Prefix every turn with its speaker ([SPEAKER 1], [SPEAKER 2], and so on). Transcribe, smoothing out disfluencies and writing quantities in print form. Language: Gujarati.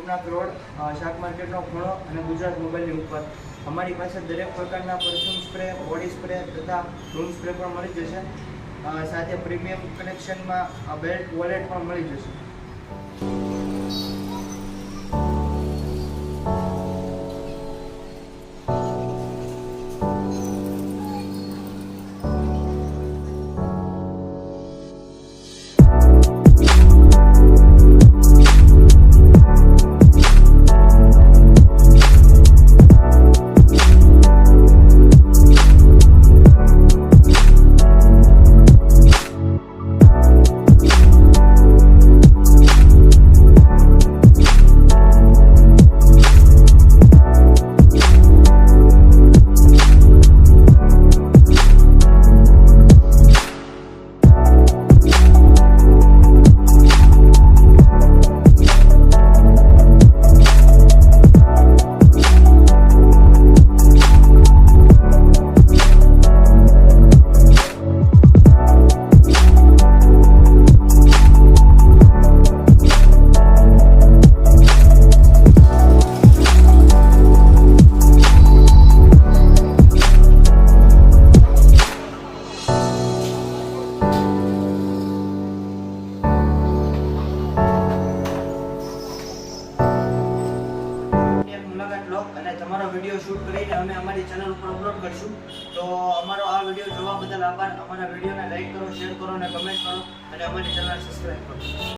[SPEAKER 1] સોમનાથ રોડ, શાક માર્કેટનો ખૂણો અને ગુજરાત મોબાઈલની ઉપર. અમારી પાસે દરેક પ્રકારના પરફ્યુમ સ્પ્રે, બોડી સ્પ્રે તથા રૂમ સ્પ્રે પણ મળી જશે. સાથે પ્રીમિયમ કલેક્શનમાં બેલ્ટ વોલેટ પણ મળી જશે. અને તમારો વિડીયો શૂટ કરીને અમે અમારી ચેનલ ઉપર અપલોડ કરીશું. તો અમારો આ વિડીયો જોવા બદલ આભાર. અમારા વિડીયોને લાઈક કરો, શેર કરો અને કમેન્ટ કરો અને અમારી ચેનલ સબસ્ક્રાઈબ કરો.